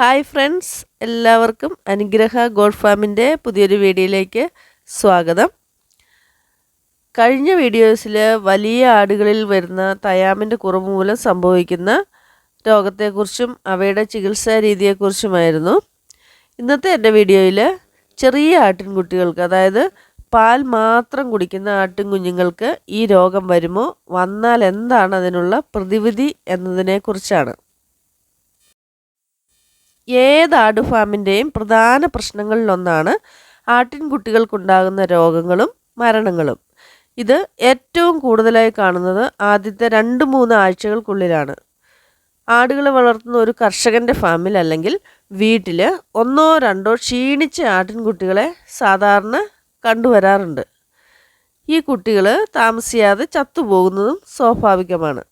Hi friends, എല്ലാവർക്കും അനുഗ്രഹ God ഫാമിൻ്റെ പുതിയൊരു വീഡിയോയിലേക്ക് സ്വാഗതം. കഴിഞ്ഞ വീഡിയോസിൽ വലിയ ആടുകളിൽ വരുന്ന തയാമിൻ്റെ കുറവ് മൂലം സംഭവിക്കുന്ന രോഗത്തെക്കുറിച്ചും അവയുടെ ചികിത്സാ രീതിയെക്കുറിച്ചുമായിരുന്നു. ഇന്നത്തെ എൻ്റെ വീഡിയോയിൽ ചെറിയ ആട്ടിൻകുട്ടികൾക്ക്, അതായത് പാൽ മാത്രം കുടിക്കുന്ന ആട്ടിൻകുഞ്ഞുങ്ങൾക്ക് ഈ രോഗം വരുമോ, വന്നാൽ എന്താണ് അതിനുള്ള പ്രതിവിധി എന്നതിനെക്കുറിച്ചാണ്. ഏത് ആട് ഫാമിൻ്റെയും പ്രധാന പ്രശ്നങ്ങളിലൊന്നാണ് ആട്ടിൻകുട്ടികൾക്കുണ്ടാകുന്ന രോഗങ്ങളും മരണങ്ങളും. ഇത് ഏറ്റവും കൂടുതലായി കാണുന്നത് ആദ്യത്തെ 2-3 ആഴ്ചകൾക്കുള്ളിലാണ്. ആടുകളെ വളർത്തുന്ന ഒരു കർഷകൻ്റെ ഫാമിൽ അല്ലെങ്കിൽ വീട്ടിൽ 1-2 ക്ഷീണിച്ച ആട്ടിൻകുട്ടികളെ സാധാരണ കണ്ടുവരാറുണ്ട്. ഈ കുട്ടികൾ താമസിയാതെ ചത്തുപോകുന്നതും സ്വാഭാവികമാണ്.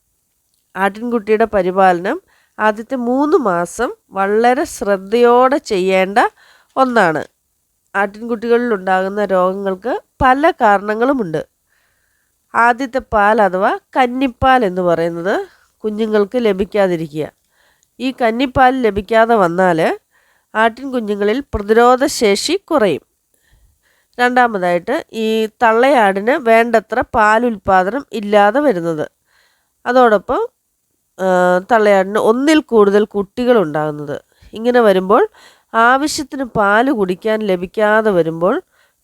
ആട്ടിൻകുട്ടിയുടെ പരിപാലനം ആദ്യത്തെ 3 മാസം വളരെ ശ്രദ്ധയോടെ ചെയ്യേണ്ട ഒന്നാണ്. ആട്ടിൻകുട്ടികളിലുണ്ടാകുന്ന രോഗങ്ങൾക്ക് പല കാരണങ്ങളുമുണ്ട്. ആദ്യത്തെ പാൽ അഥവാ കന്നിപ്പാൽ എന്ന് പറയുന്നത് കുഞ്ഞുങ്ങൾക്ക് ലഭിക്കാതിരിക്കുക. ഈ കന്നിപ്പാൽ ലഭിക്കാതെ വന്നാൽ ആട്ടിൻകുഞ്ഞുങ്ങളിൽ പ്രതിരോധശേഷി കുറയും. രണ്ടാമതായിട്ട് ഈ തള്ളയാടിന് വേണ്ടത്ര പാലുൽപാദനം ഇല്ലാതെ വരുന്നത്. അതോടൊപ്പം തള്ളയാടിന് 1-ൽ കൂടുതൽ കുട്ടികളുണ്ടാകുന്നത്. ഇങ്ങനെ വരുമ്പോൾ ആവശ്യത്തിന് പാല് കുടിക്കാൻ ലഭിക്കാതെ വരുമ്പോൾ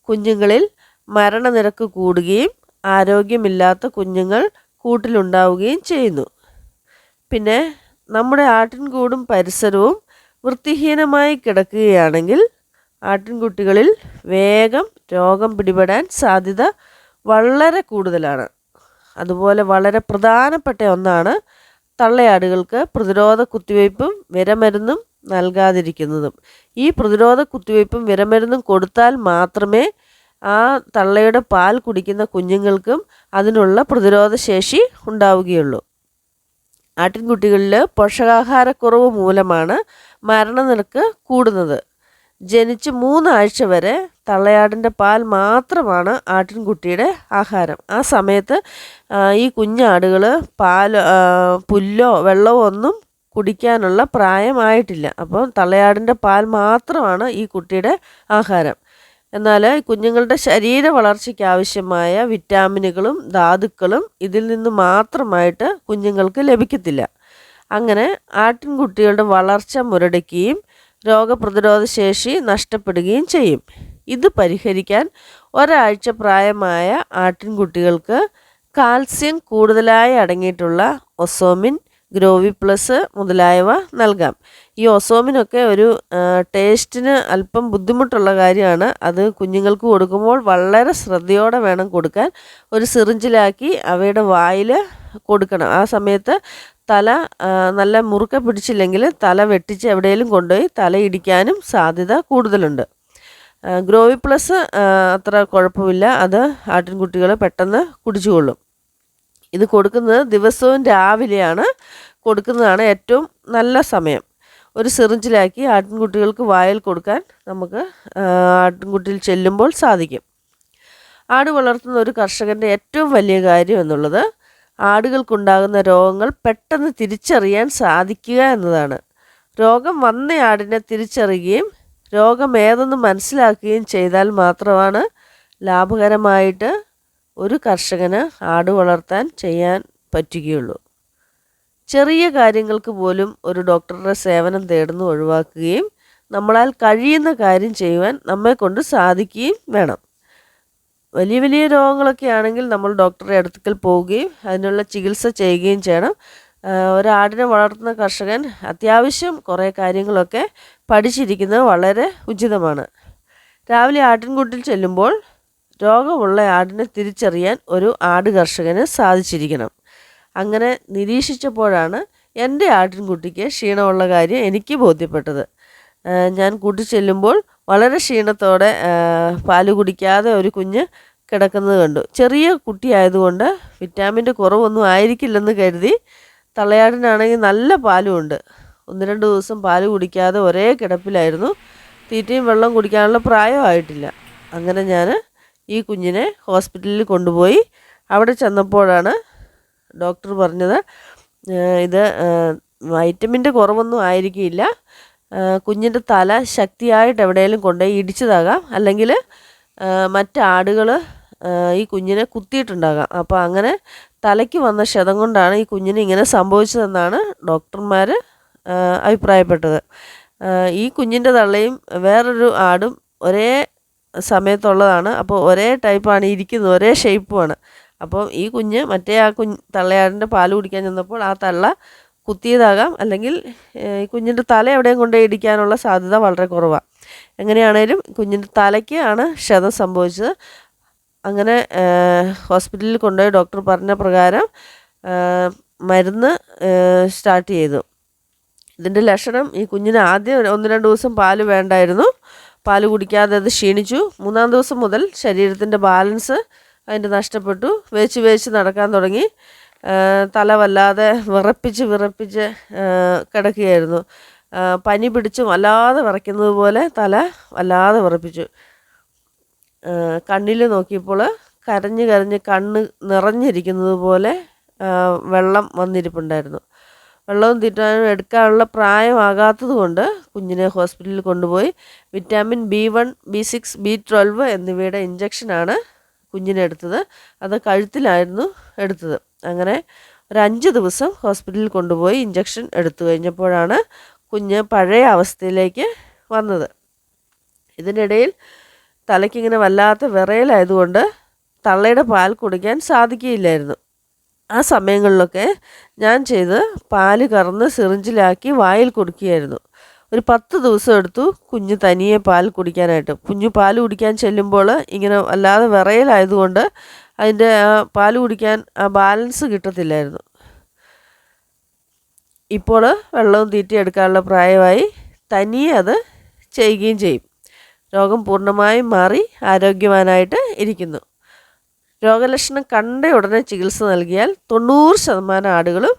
കുഞ്ഞുങ്ങളിൽ മരണനിരക്ക് കൂടുകയും ആരോഗ്യമില്ലാത്ത കുഞ്ഞുങ്ങൾ കൂട്ടിലുണ്ടാവുകയും ചെയ്യുന്നു. പിന്നെ നമ്മുടെ ആട്ടിൻകൂടും പരിസരവും വൃത്തിഹീനമായി കിടക്കുകയാണെങ്കിൽ ആട്ടിൻകുട്ടികളിൽ വേഗം രോഗം പിടിപെടാൻ സാധ്യത വളരെ കൂടുതലാണ്. അതുപോലെ വളരെ പ്രധാനപ്പെട്ട ഒന്നാണ് തള്ളയാടുകൾക്ക് പ്രതിരോധ കുത്തിവയ്പ്പും വിരമരുന്നും നൽകാതിരിക്കുന്നതും. ഈ പ്രതിരോധ കുത്തിവയ്പ്പും വിരമരുന്നും കൊടുത്താൽ മാത്രമേ ആ തള്ളയുടെ പാൽ കുടിക്കുന്ന കുഞ്ഞുങ്ങൾക്കും അതിനുള്ള പ്രതിരോധശേഷി ഉണ്ടാവുകയുള്ളൂ. ആട്ടിൻകുട്ടികളിൽ പോഷകാഹാരക്കുറവ് മൂലമാണ് മരണനിരക്ക് കൂടുന്നത്. ജനിച്ച് 3 ആഴ്ച വരെ തള്ളയാടിൻ്റെ പാൽ മാത്രമാണ് ആട്ടിൻകുട്ടിയുടെ ആഹാരം. ആ സമയത്ത് ഈ കുഞ്ഞാടുകൾ പുല്ലോ വെള്ളമോ ഒന്നും കുടിക്കാനുള്ള പ്രായമായിട്ടില്ല. അപ്പോൾ തള്ളയാടിൻ്റെ പാൽ മാത്രമാണ് ഈ കുട്ടിയുടെ ആഹാരം. എന്നാൽ കുഞ്ഞുങ്ങളുടെ ശരീര വളർച്ചയ്ക്ക് ആവശ്യമായ വിറ്റാമിനുകളും ധാതുക്കളും ഇതിൽ നിന്ന് മാത്രമായിട്ട് കുഞ്ഞുങ്ങൾക്ക് ലഭിക്കത്തില്ല. അങ്ങനെ ആട്ടിൻകുട്ടികളുടെ വളർച്ച മുരടിക്കുകയും രോഗപ്രതിരോധ ശേഷി നഷ്ടപ്പെടുകയും ചെയ്യും. ഇത് പരിഹരിക്കാൻ ഒരാഴ്ച പ്രായമായ ആട്ടിൻകുട്ടികൾക്ക് കാൽസ്യം കൂടുതലായി അടങ്ങിയിട്ടുള്ള ഒസോമിൻ, ഗ്രോവി പ്ലസ് മുതലായവ നൽകാം. ഈ ഒസോമിനൊക്കെ ഒരു ടേസ്റ്റിന് അല്പം ബുദ്ധിമുട്ടുള്ള കാര്യമാണ്. അത് കുഞ്ഞുങ്ങൾക്ക് കൊടുക്കുമ്പോൾ വളരെ ശ്രദ്ധയോടെ വേണം കൊടുക്കാൻ. ഒരു സിറിഞ്ചിലാക്കി അവയുടെ വായിൽ കൊടുക്കണം. ആ സമയത്ത് തല നല്ല മുറുക്കെ പിടിച്ചില്ലെങ്കിൽ തല വെട്ടിച്ച് എവിടെയെങ്കിലും കൊണ്ടുപോയി തല ഇടിക്കാനും സാധ്യത കൂടുതലുണ്ട്. ഗ്രോവി പ്ലസ് അത്ര കുഴപ്പമില്ല, അത് ആട്ടിൻകുട്ടികൾ പെട്ടെന്ന് കുടിച്ചുകൊള്ളും. ഇത് കൊടുക്കുന്നത് ദിവസവും രാവിലെയാണ് കൊടുക്കുന്നതാണ് ഏറ്റവും നല്ല സമയം. ഒരു സിറിഞ്ചിലാക്കി ആട്ടിൻകുട്ടികൾക്ക് വായിൽ കൊടുക്കാൻ നമുക്ക് ആട്ടിൻകുട്ടിയിൽ ചെല്ലുമ്പോൾ സാധിക്കും. ആട് വളർത്തുന്ന ഒരു കർഷകൻ്റെ ഏറ്റവും വലിയ കാര്യം എന്നുള്ളത് ആടുകൾക്കുണ്ടാകുന്ന രോഗങ്ങൾ പെട്ടെന്ന് തിരിച്ചറിയാൻ സാധിക്കുക എന്നതാണ്. രോഗം വന്ന ആടിനെ തിരിച്ചറിയുകയും രോഗം ഏതെന്ന് മനസ്സിലാക്കുകയും ചെയ്താൽ മാത്രമാണ് ലാഭകരമായിട്ട് ഒരു കർഷകന് ആട് വളർത്താൻ ചെയ്യാൻ പറ്റുകയുള്ളൂ. ചെറിയ കാര്യങ്ങൾക്ക് പോലും ഒരു ഡോക്ടറുടെ സേവനം തേടുന്നു ഒഴിവാക്കുകയും നമ്മളാൽ കഴിയുന്ന കാര്യം ചെയ്യുവാൻ നമ്മെക്കൊണ്ട് സാധിക്കുകയും വേണം. വലിയ വലിയ രോഗങ്ങളൊക്കെ ആണെങ്കിൽ നമ്മൾ ഡോക്ടറുടെ അടുക്കൽ പോവുകയും അതിനുള്ള ചികിത്സ ചെയ്യുകയും ചെയ്യണം. ഒരാടിനെ വളർത്തുന്ന കർഷകൻ അത്യാവശ്യം കുറേ കാര്യങ്ങളൊക്കെ പഠിച്ചിരിക്കുന്നത് വളരെ ഉചിതമാണ്. രാവിലെ ആട്ടിൻകൂട്ടിൽ ചെല്ലുമ്പോൾ രോഗമുള്ള ആടിനെ തിരിച്ചറിയാൻ ഒരു ആട് കർഷകന് സാധിച്ചിരിക്കണം. അങ്ങനെ നിരീക്ഷിച്ചപ്പോഴാണ് എൻ്റെ ആട്ടിൻകുട്ടിക്ക് ക്ഷീണമുള്ള കാര്യം എനിക്ക് ബോധ്യപ്പെട്ടത്. ഞാൻ കൂട്ടി ചെല്ലുമ്പോൾ വളരെ ക്ഷീണത്തോടെ പാല് കുടിക്കാതെ ഒരു കുഞ്ഞ് കിടക്കുന്നത് കണ്ടു. ചെറിയ കുട്ടിയായതുകൊണ്ട് വിറ്റാമിൻ്റെ കുറവൊന്നും ആയിരിക്കില്ലെന്ന് കരുതി. തള്ളയാടിനാണെങ്കിൽ നല്ല പാലുമുണ്ട്. 1-2 ദിവസം പാല് കുടിക്കാതെ ഒരേ കിടപ്പിലായിരുന്നു. തീറ്റയും വെള്ളം കുടിക്കാനുള്ള പ്രായമായിട്ടില്ല. അങ്ങനെ ഞാൻ ഈ കുഞ്ഞിനെ ഹോസ്പിറ്റലിൽ കൊണ്ടുപോയി. അവിടെ ചെന്നപ്പോഴാണ് ഡോക്ടർ പറഞ്ഞത് ഇത് വൈറ്റമിൻ്റെ കുറവൊന്നും ആയിരിക്കില്ല, കുഞ്ഞിൻ്റെ തല ശക്തിയായിട്ട് എവിടെയെങ്കിലും കൊണ്ടുപോയി ഇടിച്ചതാകാം, അല്ലെങ്കിൽ മറ്റാടുകൾ ഈ കുഞ്ഞിനെ കുത്തിയിട്ടുണ്ടാകാം. അപ്പോൾ അങ്ങനെ തലയ്ക്ക് വന്ന ക്ഷതം കൊണ്ടാണ് ഈ കുഞ്ഞിന് ഇങ്ങനെ സംഭവിച്ചതെന്നാണ് ഡോക്ടർമാർ അഭിപ്രായപ്പെട്ടത്. ഈ കുഞ്ഞിൻ്റെ തള്ളയും വേറൊരു ആടും ഒരേ സമയത്തുള്ളതാണ്. അപ്പോൾ ഒരേ ടൈപ്പാണ് ഇരിക്കുന്നത്, ഒരേ ഷേപ്പുമാണ്. അപ്പോൾ ഈ കുഞ്ഞ് മറ്റേ ആ തള്ളയാടിൻ്റെ പാൽ കുടിക്കാൻ ചെന്നപ്പോൾ ആ തള്ള കുത്തിയതാകാം, അല്ലെങ്കിൽ ഈ കുഞ്ഞിൻ്റെ തല എവിടെയും കൊണ്ടുപോയി ഇടിക്കാനുള്ള സാധ്യത വളരെ കുറവാണ്. എങ്ങനെയാണേലും കുഞ്ഞിൻ്റെ തലയ്ക്ക് ആണ് ക്ഷതം സംഭവിച്ചത്. അങ്ങനെ ഹോസ്പിറ്റലിൽ കൊണ്ടുപോയി ഡോക്ടർ പറഞ്ഞ പ്രകാരം മരുന്ന് സ്റ്റാർട്ട് ചെയ്തു. ഇതിൻ്റെ ലക്ഷണം ഈ കുഞ്ഞിന് ആദ്യം 1-2 ദിവസം പാല് വേണ്ടായിരുന്നു. പാല് കുടിക്കാതെ അത് ക്ഷീണിച്ചു. 3-ാം ദിവസം മുതൽ ശരീരത്തിൻ്റെ ബാലൻസ് അതിൻ്റെ നഷ്ടപ്പെട്ടു. വേച്ച് നടക്കാൻ തുടങ്ങി. തല വല്ലാതെ വിറപ്പിച്ച് കിടക്കുകയായിരുന്നു. പനി പിടിച്ച് വല്ലാതെ വിറയ്ക്കുന്നത് പോലെ തല വല്ലാതെ വിറപ്പിച്ചു. കണ്ണിൽ നോക്കിയപ്പോൾ കരഞ്ഞ് കണ്ണ് നിറഞ്ഞിരിക്കുന്നത് പോലെ വെള്ളം വന്നിരിപ്പുണ്ടായിരുന്നു. വെള്ളവും തീറ്റാനും എടുക്കാനുള്ള പ്രായമാകാത്തത് കൊണ്ട് കുഞ്ഞിനെ ഹോസ്പിറ്റലിൽ കൊണ്ടുപോയി വിറ്റാമിൻ B1, B6, B12 എന്നിവയുടെ ഇഞ്ചക്ഷനാണ് കുഞ്ഞിനെടുത്തത്. അത് കഴുത്തിലായിരുന്നു എടുത്തത്. അങ്ങനെ ഒരു 5 ദിവസം ഹോസ്പിറ്റലിൽ കൊണ്ടുപോയി ഇഞ്ചക്ഷൻ എടുത്തു കഴിഞ്ഞപ്പോഴാണ് കുഞ്ഞ് പഴയ അവസ്ഥയിലേക്ക് വന്നത്. ഇതിനിടയിൽ തലയ്ക്കിങ്ങനെ വല്ലാത്ത വിറയലായതുകൊണ്ട് തള്ളയുടെ പാൽ കുടിക്കാൻ സാധിക്കുകയില്ലായിരുന്നു. ആ സമയങ്ങളിലൊക്കെ ഞാൻ പാല് കറന്ന് സിറിഞ്ചിലാക്കി വായിൽ കൊടുക്കുകയായിരുന്നു. ഒരു 10 ദിവസം എടുത്തു കുഞ്ഞ് തനിയെ പാൽ കുടിക്കാനായിട്ട്. കുഞ്ഞ് പാൽ കുടിക്കാൻ ചെല്ലുമ്പോൾ ഇങ്ങനെ വല്ലാതെ വിറയലായതുകൊണ്ട് അതിൻ്റെ പാൽ കുടിക്കാൻ ബാലൻസ് കിട്ടത്തില്ലായിരുന്നു. ഇപ്പോൾ വെള്ളവും തീറ്റി എടുക്കാനുള്ള പ്രായമായി, തനിയെ അത് ചെയ്യുകയും ചെയ്യും. രോഗം പൂർണ്ണമായും മാറി ആരോഗ്യവാനായിട്ട് ഇരിക്കുന്നു. രോഗലക്ഷണം കണ്ട ഉടനെ ചികിത്സ നൽകിയാൽ 90% ആടുകളും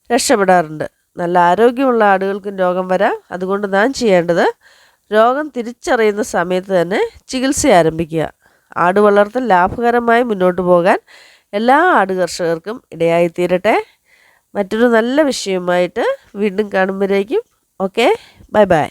രക്ഷപ്പെടാറുണ്ട്. നല്ല ആരോഗ്യമുള്ള ആടുകൾക്കും രോഗം വരാം. അതുകൊണ്ട് നാം ചെയ്യേണ്ടത് രോഗം തിരിച്ചറിയുന്ന സമയത്ത് തന്നെ ചികിത്സ ആരംഭിക്കുക. ആട് വളർത്തൽ ലാഭകരമായി മുന്നോട്ട് പോകാൻ എല്ലാ ആട് കർഷകർക്കും ഇടയായിത്തീരട്ടെ. മറ്റൊരു നല്ല വിഷയവുമായിട്ട് വീണ്ടും കാണുമ്പോഴേക്കും ഓക്കെ, ബൈ.